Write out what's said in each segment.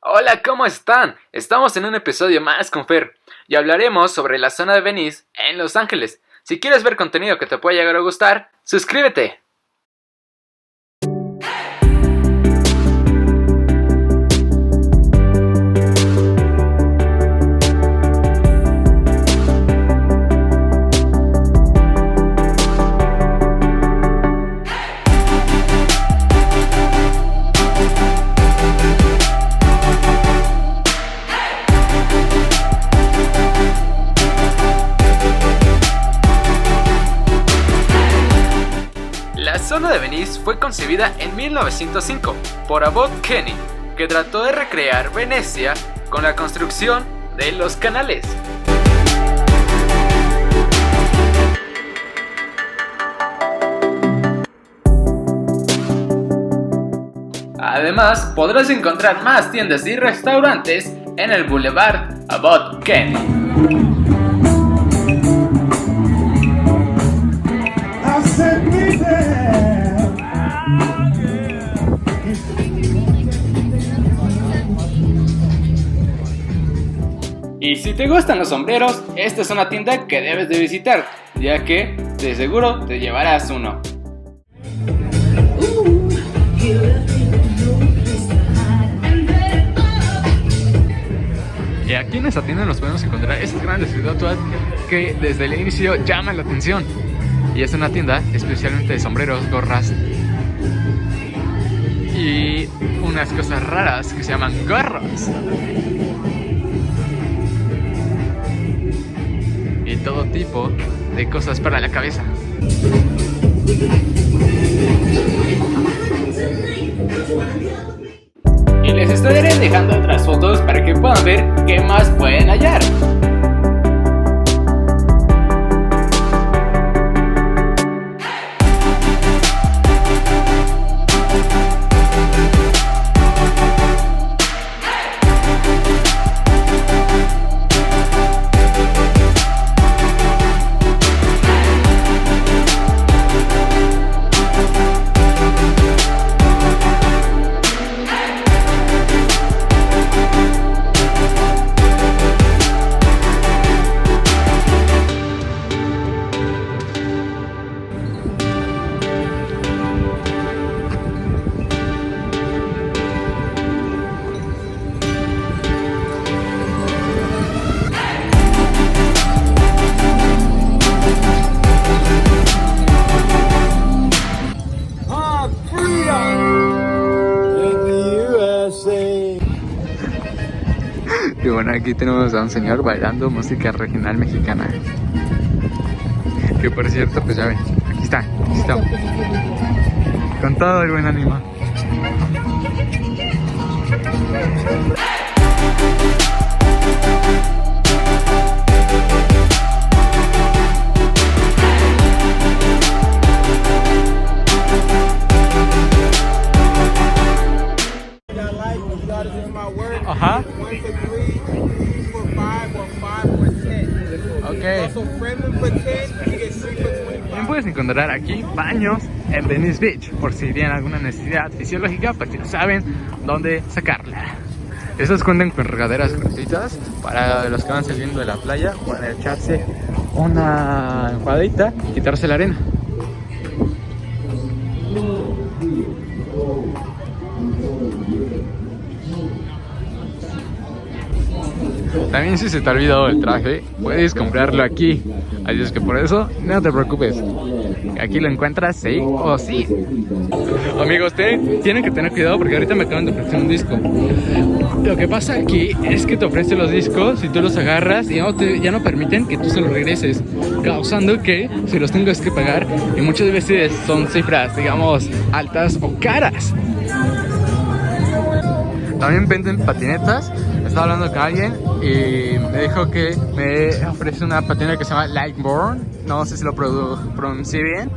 Hola, ¿cómo están? Estamos en un episodio más con Fer y hablaremos sobre la zona de Venice en Los Ángeles. Si quieres ver contenido que te pueda llegar a gustar, suscríbete. La zona de Venice fue concebida en 1905 por Abbot Kinney, que trató de recrear Venecia con la construcción de los canales. Además, podrás encontrar más tiendas y restaurantes en el Boulevard Abbot Kinney. Y si te gustan los sombreros, esta es una tienda que debes de visitar, ya que de seguro te llevarás uno. Y aquí en esta tienda nos podemos encontrar esas grandes estatuas que desde el inicio llaman la atención. Y es una tienda especialmente de sombreros, gorras y unas cosas raras que se llaman gorros. Y todo tipo de cosas para la cabeza. Y les estaré dejando otras fotos para que puedan ver qué más pueden hallar. Y bueno, aquí tenemos a un señor bailando música regional mexicana. Que por cierto, pues ya ven, aquí está. Con todo el buen ánimo. Ajá. Okay. También puedes encontrar aquí baños en Venice Beach, por si tienen alguna necesidad fisiológica, pues ya saben dónde sacarla. Estos cuentan con regaderas gratuitas para los que van saliendo de la playa, para echarse una enjuagadita y quitarse la arena. También si se te ha olvidado el traje, puedes comprarlo aquí. Así es que por eso no te preocupes. Aquí lo encuentras sí o sí. Amigos, tienen que tener cuidado porque ahorita me acaban de ofrecer un disco. Lo que pasa aquí es que te ofrecen los discos y tú los agarras y ya no permiten que tú se los regreses, causando que se los tengas que pagar y muchas veces son cifras, digamos, altas o caras. También venden patinetas. Estaba hablando con alguien y me dijo que me ofrece una patineta que se llama Lightborn. No sé si lo pronuncié bien.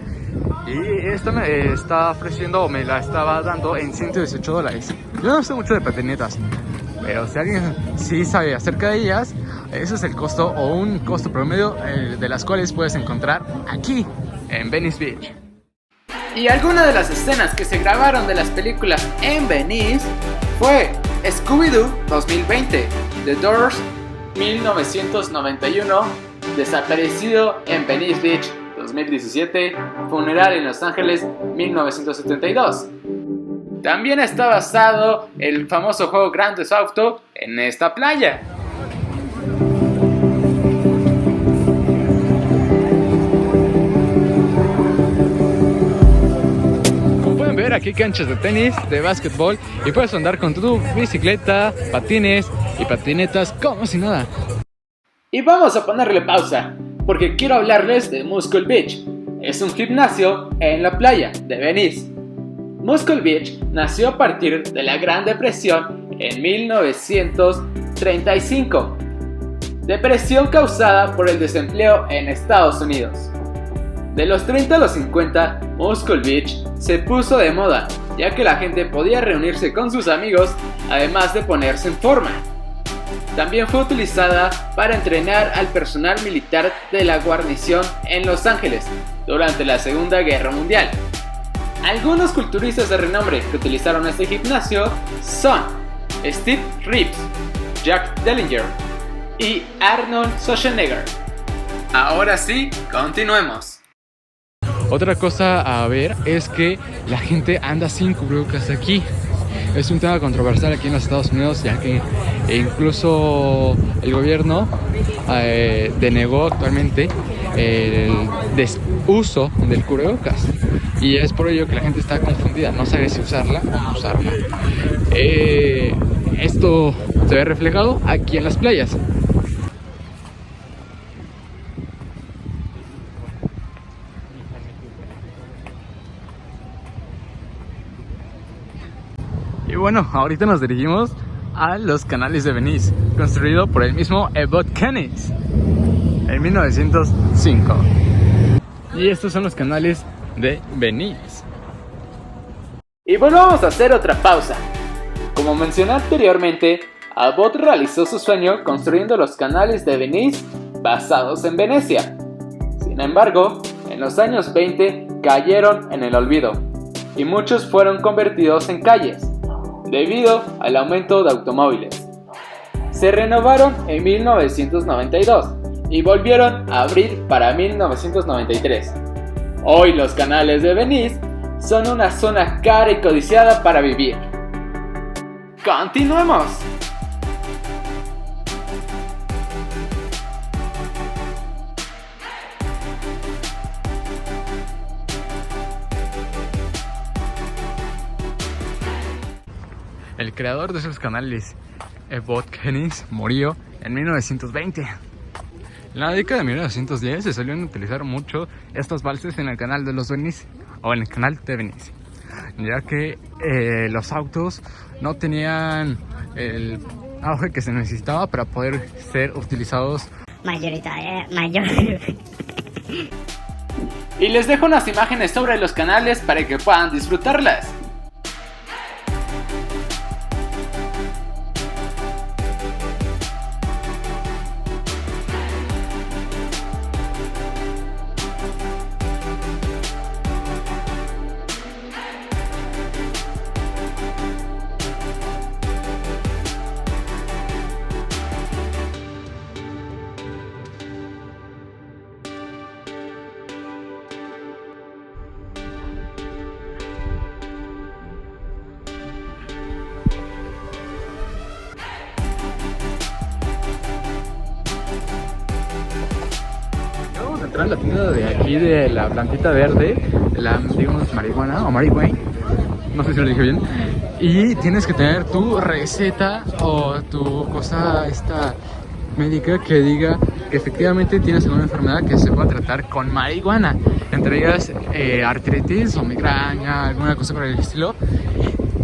Y esto me está ofreciendo, o me la estaba dando en $118. Yo no sé mucho de patinetas, pero si alguien sí sabe acerca de ellas, ese es el costo o un costo promedio de las cuales puedes encontrar aquí en Venice Beach. Y algunas de las escenas que se grabaron de las películas en Venice fue Scooby-Doo 2020, The Doors 1991, Desaparecido en Venice Beach 2017, Funeral en Los Ángeles 1972. También está basado el famoso juego Grand Theft Auto en esta playa. Aquí canchas de tenis, de básquetbol y puedes andar con tu bicicleta, patines y patinetas como si nada. Y vamos a ponerle pausa porque quiero hablarles de Muscle Beach. Es un gimnasio en la playa de Venice. Muscle Beach nació a partir de la Gran Depresión en 1935. Depresión causada por el desempleo en Estados Unidos. De los 30 a los 50, Muscle Beach se puso de moda, ya que la gente podía reunirse con sus amigos, además de ponerse en forma. También fue utilizada para entrenar al personal militar de la guarnición en Los Ángeles durante la Segunda Guerra Mundial. Algunos culturistas de renombre que utilizaron este gimnasio son Steve Reeves, Jack Dellinger y Arnold Schwarzenegger. Ahora sí, continuemos. Otra cosa a ver es que la gente anda sin cubrebocas aquí. Es un tema controversial aquí en los Estados Unidos, ya que incluso el gobierno denegó actualmente el desuso del cubrebocas. Y es por ello que la gente está confundida, no sabe si usarla o no usarla. Esto se ve reflejado aquí en las playas. Y bueno, ahorita nos dirigimos a los canales de Venice, construido por el mismo Abbott Kinney en 1905. Y estos son los canales de Venice. Y volvamos a hacer otra pausa. Como mencioné anteriormente, Abbott realizó su sueño construyendo los canales de Venice basados en Venecia. Sin embargo, en los años 20 cayeron en el olvido y muchos fueron convertidos en calles debido al aumento de automóviles. Se renovaron en 1992 y volvieron a abrir para 1993. Hoy los canales de Venice son una zona cara y codiciada para vivir. ¡Continuemos! El creador de esos canales, Abbott Kinney, murió en 1920. En la década de 1910 se solían utilizar mucho estos valses en el canal de los Venice, o en el canal de Venice, ya que los autos no tenían el auge que se necesitaba para poder ser utilizados Y les dejo unas imágenes sobre los canales para que puedan disfrutarlas. Entrar en la tienda de aquí de la plantita verde, la digamos marihuana o marihuana, no sé si lo dije bien, y tienes que tener tu receta o tu cosa esta médica que diga que efectivamente tienes alguna enfermedad que se pueda tratar con marihuana, entre ellas artritis o migraña, alguna cosa por el estilo,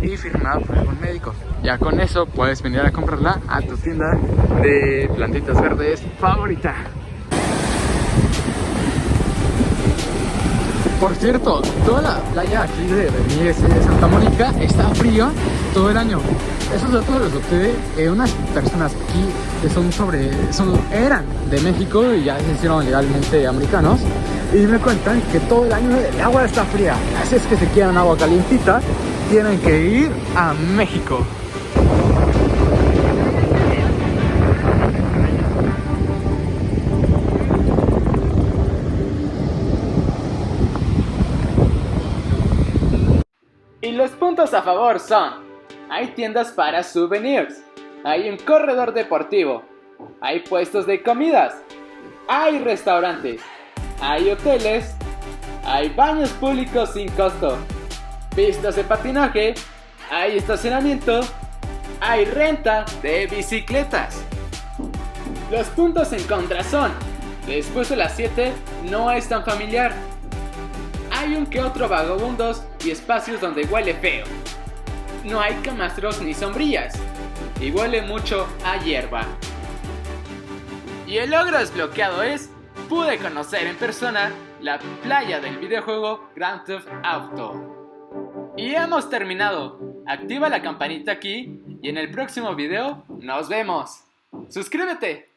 y firmada por algún médico. Ya con eso puedes venir a comprarla a tu tienda de plantitas verdes favorita. Por cierto, toda la playa aquí de Venice, de Santa Mónica, está fría todo el año. Esos datos los obtuve unas personas aquí que eran de México y ya se hicieron legalmente americanos. Y me cuentan que todo el año el agua está fría. Así es que si quieren agua calientita, tienen que ir a México. puntos a favor son: hay tiendas para souvenirs, hay un corredor deportivo, hay puestos de comidas, hay restaurantes, hay hoteles, hay baños públicos sin costo, pistas de patinaje, hay estacionamiento, hay renta de bicicletas. Los puntos en contra son: después de las 7 no es tan familiar. Hay un que otro vagabundos y espacios donde huele feo. No hay camastros ni sombrillas. Y huele mucho a hierba. Y el logro desbloqueado es: pude conocer en persona la playa del videojuego Grand Theft Auto. Y hemos terminado. Activa la campanita aquí y en el próximo video nos vemos. ¡Suscríbete!